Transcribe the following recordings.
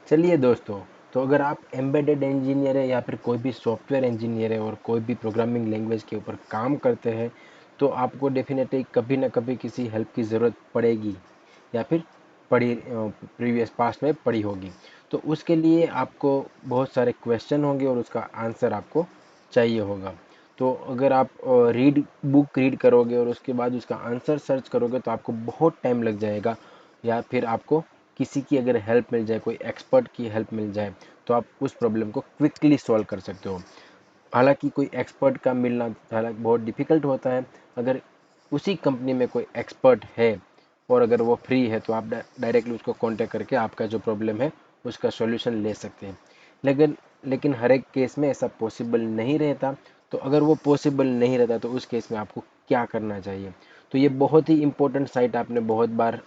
चलिए दोस्तों, तो अगर आप एम्बेडेड इंजीनियर है या फिर कोई भी सॉफ्टवेयर इंजीनियर है और कोई भी प्रोग्रामिंग लैंग्वेज के ऊपर काम करते हैं, तो आपको डेफिनेटली कभी ना कभी किसी हेल्प की ज़रूरत पड़ेगी या फिर प्रीवियस पास्ट में पड़ी होगी। तो उसके लिए आपको बहुत सारे क्वेश्चन होंगे और उसका आंसर आपको चाहिए होगा। तो अगर आप बुक रीड करोगे और उसके बाद उसका आंसर सर्च करोगे तो आपको बहुत टाइम लग जाएगा, या फिर आपको किसी की अगर हेल्प मिल जाए, कोई एक्सपर्ट की हेल्प मिल जाए, तो आप उस प्रॉब्लम को क्विकली सॉल्व कर सकते हो। हालांकि कोई एक्सपर्ट का मिलना हालांकि बहुत डिफिकल्ट होता है। अगर उसी कंपनी में कोई एक्सपर्ट है और अगर वो फ्री है तो आप डायरेक्टली उसको कांटेक्ट करके आपका जो प्रॉब्लम है उसका सॉल्यूशन ले सकते हैं। लेकिन लेकिन हर एक केस में ऐसा पॉसिबल नहीं रहता। तो अगर वो पॉसिबल नहीं रहता तो उस केस में आपको क्या करना चाहिए? तो ये बहुत ही इंपॉर्टेंट साइट आपने बहुत बार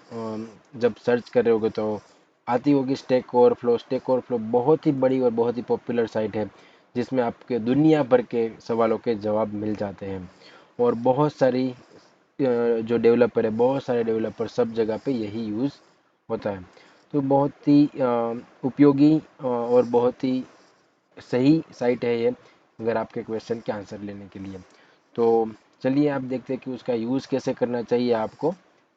जब सर्च कर रहे होगे तो आती होगी, स्टैक ओवरफ्लो। स्टैक ओवरफ्लो बहुत ही बड़ी और बहुत ही पॉपुलर साइट है जिसमें आपके दुनिया भर के सवालों के जवाब मिल जाते हैं। और बहुत सारी जो डेवलपर है, बहुत सारे डेवलपर सब जगह पे यही यूज़ होता है। तो बहुत ही उपयोगी और बहुत ही सही साइट है ये, अगर आपके क्वेश्चन के आंसर लेने के लिए। तो चलिए आप देखते हैं कि उसका यूज़ कैसे करना चाहिए आपको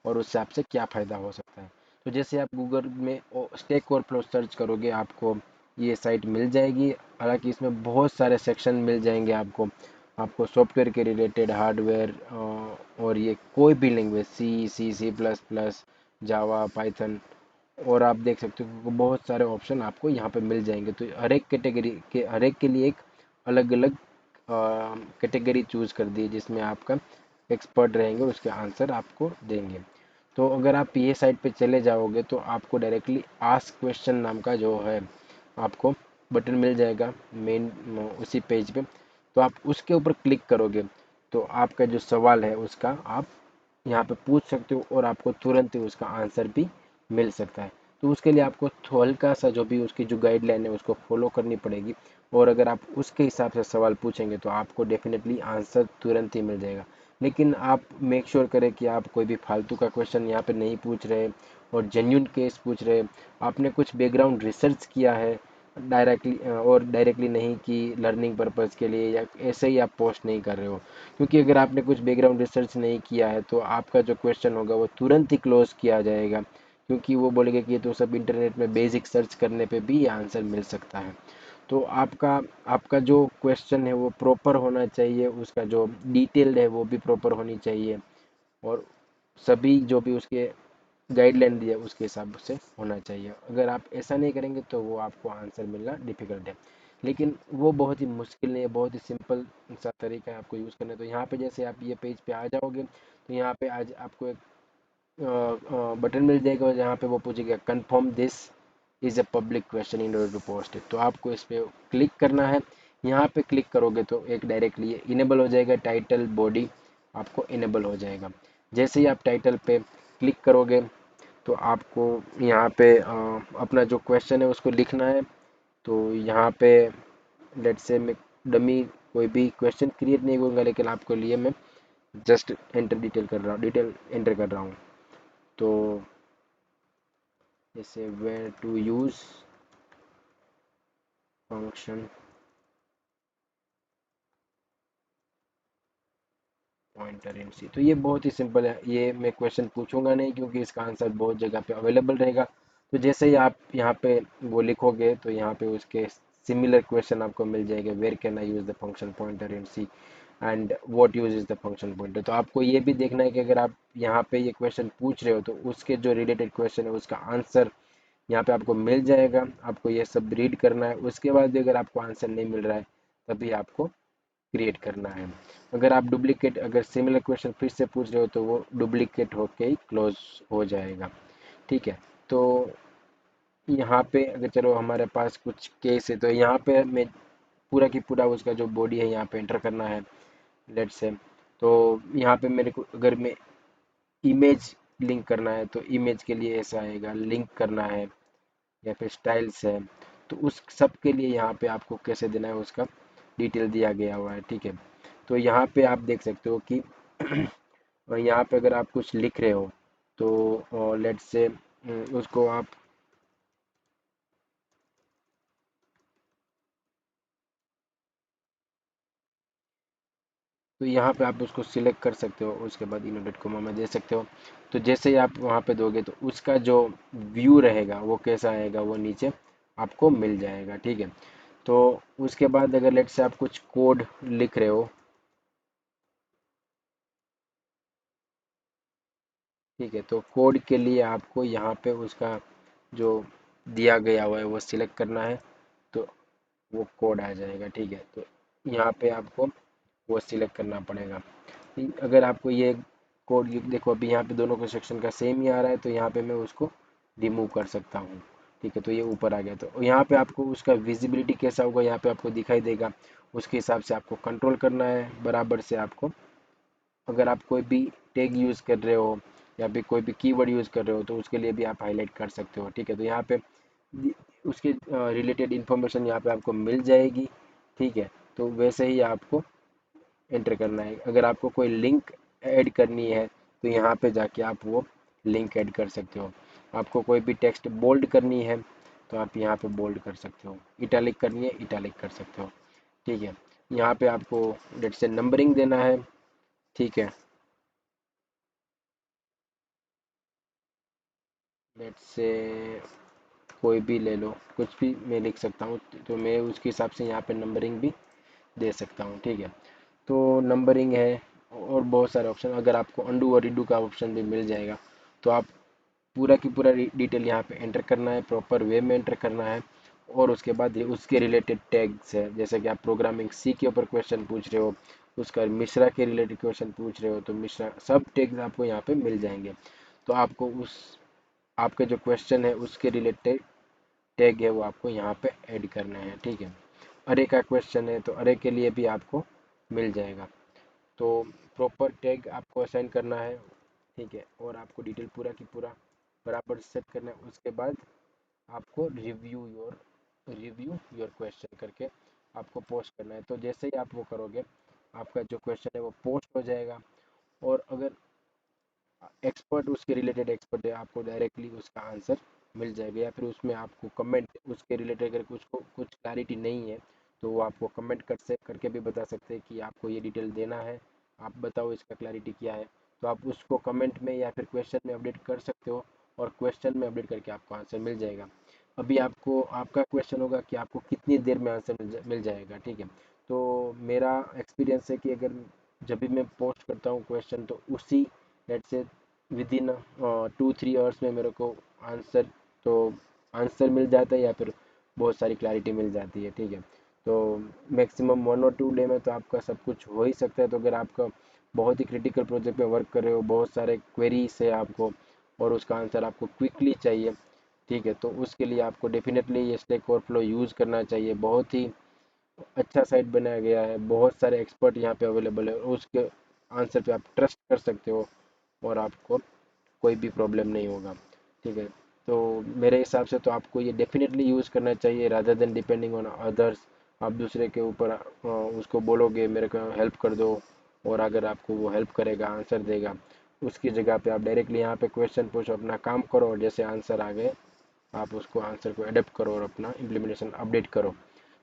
और उससे आपसे क्या फ़ायदा हो सकता है। तो जैसे आप गूगल में स्टैक ओवरफ्लो सर्च करोगे, आपको ये साइट मिल जाएगी। हालांकि इसमें बहुत सारे सेक्शन मिल जाएंगे आपको आपको सॉफ्टवेयर के रिलेटेड, हार्डवेयर, और ये कोई भी लैंग्वेज, सी++, जावा, पाइथन, और आप देख सकते हो कि बहुत सारे ऑप्शन आपको यहाँ पे मिल जाएंगे। तो हर एक के लिए एक अलग अलग कैटेगरी चूज कर दी जिसमें आपका एक्सपर्ट रहेंगे, उसके आंसर आपको देंगे। तो अगर आप ये साइट पे चले जाओगे तो आपको डायरेक्टली आस्क क्वेश्चन नाम का जो है आपको बटन मिल जाएगा मेन उसी पेज पे। तो आप उसके ऊपर क्लिक करोगे तो आपका जो सवाल है उसका आप यहाँ पे पूछ सकते हो और आपको तुरंत ही उसका आंसर भी मिल सकता है। तो उसके लिए आपको हल्का सा जो भी उसकी जो गाइडलाइन है उसको फॉलो करनी पड़ेगी। और अगर आप उसके हिसाब से सवाल पूछेंगे तो आपको डेफिनेटली आंसर तुरंत ही मिल जाएगा। लेकिन आप मेक श्योर करें कि आप कोई भी फालतू का क्वेश्चन यहाँ पे नहीं पूछ रहे और जेन्यून केस पूछ रहे। आपने कुछ बैकग्राउंड रिसर्च किया है डायरेक्टली नहीं कि लर्निंग पर्पज़ के लिए, या ऐसे ही आप पोस्ट नहीं कर रहे हो। क्योंकि अगर आपने कुछ बैकग्राउंड रिसर्च नहीं किया है तो आपका जो क्वेश्चन होगा वो तुरंत ही क्लोज किया जाएगा, क्योंकि वो बोलेंगे कि ये तो सब इंटरनेट में बेसिक सर्च करने पे भी ये आंसर मिल सकता है। तो आपका आपका जो क्वेश्चन है वो प्रॉपर होना चाहिए, उसका जो डिटेल्ड है वो भी प्रॉपर होनी चाहिए, और सभी जो भी उसके गाइडलाइन दिया उसके हिसाब से होना चाहिए। अगर आप ऐसा नहीं करेंगे तो वो आपको आंसर मिलना डिफिकल्ट है। लेकिन वो बहुत ही मुश्किल नहीं है, बहुत ही सिंपल सा तरीका है आपको यूज़ करना है। तो यहाँ पे जैसे आप ये पेज पे आ जाओगे तो यहाँ पे आज आपको एक बटन मिल जाएगा जहाँ पे वो पूछेगा confirm this is a public question in order to post it. तो आपको इस पर क्लिक करना है। यहाँ पे क्लिक करोगे तो एक डायरेक्टली ये इनेबल हो जाएगा, टाइटल बॉडी आपको इनेबल हो जाएगा। जैसे ही आप टाइटल पे क्लिक करोगे तो आपको यहाँ पे अपना जो क्वेश्चन है उसको लिखना है। तो यहाँ पे लेट्स से मैं डमी कोई भी क्वेश्चन क्रिएट नहीं करूँगा, लेकिन आपको लिए मैं जस्ट डिटेल एंटर कर रहा हूँ। तो जैसे where to use function pointer in C. तो ये बहुत ही सिंपल है, ये मैं क्वेश्चन पूछूंगा नहीं क्योंकि इसका आंसर बहुत जगह पे अवेलेबल रहेगा। तो जैसे ही आप यहाँ पे वो लिखोगे तो यहाँ पे उसके सिमिलर क्वेश्चन आपको मिल जाएंगे। Where can I use the function pointer in C and what use is the function pointer. तो आपको ये भी देखना है कि अगर आप यहाँ पे ये क्वेश्चन पूछ रहे हो तो उसके जो रिलेटेड क्वेश्चन है उसका आंसर यहाँ पे आपको मिल जाएगा। आपको ये सब रीड करना है, उसके बाद भी अगर आपको आंसर नहीं मिल रहा है तभी आपको क्रिएट करना है। अगर आप डुप्लीकेट अगर सिमिलर क्वेश्चन फिर से पूछ रहे हो तो वो डुप्लीकेट होके ही क्लोज हो जाएगा। ठीक है। तो यहाँ पे अगर चलो हमारे पास कुछ केस है तो यहाँ पे मैं पूरा की पूरा उसका जो बॉडी है यहाँ पे एंटर करना है, लेट्स से। तो यहाँ पे मेरे को अगर मैं इमेज लिंक करना है तो इमेज के लिए ऐसा आएगा, लिंक करना है या फिर स्टाइल्स है। तो उस सब के लिए यहाँ पे आपको कैसे देना है उसका डिटेल दिया गया हुआ है। ठीक है। तो यहाँ पे आप देख सकते हो कि यहाँ पे अगर आप कुछ लिख रहे हो तो लेट्स से उसको आप तो यहाँ पे आप उसको सिलेक्ट कर सकते हो, उसके बाद इनवर्टेड कोमा में दे सकते हो। तो जैसे ही आप वहाँ पे दोगे तो उसका जो व्यू रहेगा वो कैसा आएगा, वो नीचे आपको मिल जाएगा, ठीक है। तो उसके बाद अगर लेट से आप कुछ कोड लिख रहे हो, ठीक है, तो कोड के लिए आपको यहाँ पे उसका जो दिया गया हुआ है वो सिलेक्ट करना है, तो वो कोड आ जाएगा, ठीक है। तो यहाँ पे आपको वो सिलेक्ट करना पड़ेगा। अगर आपको ये कोड देखो अभी यहाँ पे दोनों के सेक्शन का सेम ही आ रहा है, तो यहाँ पे मैं उसको रिमूव कर सकता हूँ, ठीक है। तो ये ऊपर आ गया, तो यहाँ पे आपको उसका विजिबिलिटी कैसा होगा यहाँ पे आपको दिखाई देगा, उसके हिसाब से आपको कंट्रोल करना है बराबर से आपको। अगर आप कोई भी टैग यूज़ कर रहे हो या फिर कोई भी कीवर्ड यूज़ कर रहे हो तो उसके लिए भी आप हाईलाइट कर सकते हो, ठीक है। तो यहाँ पे उसके रिलेटेड इन्फॉर्मेशन यहाँ पे आपको मिल जाएगी, ठीक है। तो वैसे ही आपको एंटर करना है। अगर आपको कोई लिंक ऐड करनी है तो यहाँ पे जाके आप वो लिंक ऐड कर सकते हो। आपको कोई भी टेक्स्ट बोल्ड करनी है तो आप यहाँ पे बोल्ड कर सकते हो, इटैलिक करनी है इटैलिक कर सकते हो, ठीक है। यहाँ पे आपको लेट से नंबरिंग देना है, ठीक है। लेट से कोई भी ले लो, कुछ भी मैं लिख सकता हूँ, तो मैं उसके हिसाब से यहाँ पे नंबरिंग भी दे सकता हूँ, ठीक है। तो नंबरिंग है और बहुत सारे ऑप्शन, अगर आपको अंडू और रिडू का ऑप्शन भी मिल जाएगा तो आप पूरा की पूरा डिटेल यहाँ पे एंटर करना है, प्रॉपर वे में एंटर करना है। और उसके बाद ये उसके रिलेटेड टैग्स है, जैसे कि आप प्रोग्रामिंग सी के ऊपर क्वेश्चन पूछ रहे हो, उसका मिश्रा के रिलेटेड क्वेश्चन पूछ रहे हो तो मिश्रा सब टैग्स आपको यहाँ पे मिल जाएंगे। तो आपको उस आपके जो क्वेश्चन है उसके रिलेटेड टैग है वो आपको यहाँ पे ऐड करना है, ठीक है। अरे का क्वेश्चन है तो अरे के लिए भी आपको मिल जाएगा। तो प्रॉपर टैग आपको असाइन करना है, ठीक है। और आपको डिटेल पूरा की पूरा बराबर सेट करना है। उसके बाद आपको रिव्यू योर क्वेश्चन करके आपको पोस्ट करना है। तो जैसे ही आप वो करोगे आपका जो क्वेश्चन है वो पोस्ट हो जाएगा। और अगर एक्सपर्ट उसके रिलेटेड एक्सपर्ट है आपको डायरेक्टली उसका आंसर मिल जाएगा, या फिर उसमें आपको कमेंट उसके रिलेटेड अगर कुछ को कुछ क्लैरिटी नहीं है तो वो आपको कमेंट कर से करके भी बता सकते हैं कि आपको ये डिटेल देना है, आप बताओ इसका क्लैरिटी क्या है। तो आप उसको कमेंट में या फिर क्वेश्चन में अपडेट कर सकते हो, और क्वेश्चन में अपडेट करके आपको आंसर मिल जाएगा। अभी आपको आपका क्वेश्चन होगा कि आपको कितनी देर में आंसर मिल जाएगा, ठीक है। तो मेरा एक्सपीरियंस है कि अगर जब भी मैं पोस्ट करता हूँ क्वेश्चन तो उसी लेट से विद इन 2-3 आवर्स में मेरे को आंसर तो आंसर मिल जाता है, या फिर बहुत सारी क्लैरिटी मिल जाती है, ठीक है। तो मैक्सिमम 1 और 2 डे में तो आपका सब कुछ हो ही सकता है। तो अगर आपका बहुत ही क्रिटिकल प्रोजेक्ट में वर्क कर रहे हो, बहुत सारे क्वेरीज है आपको और उसका आंसर आपको क्विकली चाहिए, ठीक है, तो उसके लिए आपको डेफिनेटली ये स्टैक ओवरफ्लो यूज़ करना चाहिए। बहुत ही अच्छा साइट बनाया गया है, बहुत सारे एक्सपर्ट यहाँ पे अवेलेबल है, और उसके आंसर पे आप ट्रस्ट कर सकते हो और आपको कोई भी प्रॉब्लम नहीं होगा, ठीक है। तो मेरे हिसाब से तो आपको ये डेफिनेटली यूज़ करना चाहिए rather than depending on others. आप दूसरे के ऊपर उसको बोलोगे मेरे को हेल्प कर दो, और अगर आपको वो हेल्प करेगा आंसर देगा, उसकी जगह पे आप डायरेक्टली यहाँ पे क्वेश्चन पूछो, अपना काम करो, और जैसे आंसर आ गए आप उसको आंसर को अडेप्ट करो और अपना इम्प्लीमेंटेशन अपडेट करो।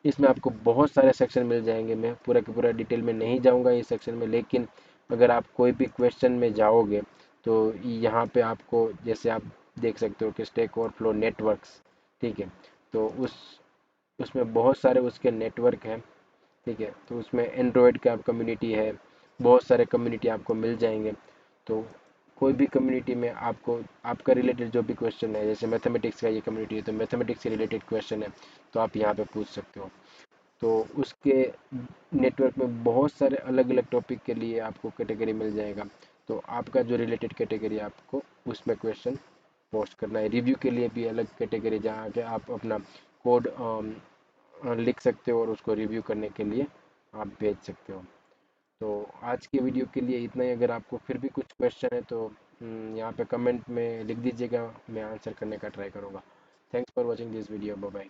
इसमें आपको बहुत सारे सेक्शन मिल जाएंगे, मैं पूरा का पूरा डिटेल में नहीं जाऊंगा इस सेक्शन में, लेकिन अगर आप कोई भी क्वेश्चन में जाओगे तो यहाँ पे आपको जैसे आप देख सकते हो कि स्टैक ओवरफ्लो नेटवर्क्स, ठीक है। तो उसमें बहुत सारे उसके नेटवर्क हैं, ठीक है। तो उसमें एंड्रॉयड का कम्युनिटी है, बहुत सारे कम्युनिटी आपको मिल जाएंगे। तो कोई भी कम्युनिटी में आपको आपका रिलेटेड जो भी क्वेश्चन है, जैसे मैथमेटिक्स का ये कम्युनिटी है तो मैथमेटिक्स से रिलेटेड क्वेश्चन है तो आप यहाँ पे पूछ सकते हो। तो उसके नेटवर्क में बहुत सारे अलग अलग टॉपिक के लिए आपको कैटेगरी मिल जाएगा। तो आपका जो रिलेटेड कैटेगरी आपको उसमें क्वेश्चन पोस्ट करना है। रिव्यू के लिए भी अलग कैटेगरी जहाँ के आप अपना कोड लिख सकते हो और उसको रिव्यू करने के लिए आप भेज सकते हो। तो आज के वीडियो के लिए इतना ही। अगर आपको फिर भी कुछ क्वेश्चन है तो यहाँ पे कमेंट में लिख दीजिएगा, मैं आंसर करने का ट्राई करूँगा। Thanks for watching this video, bye bye.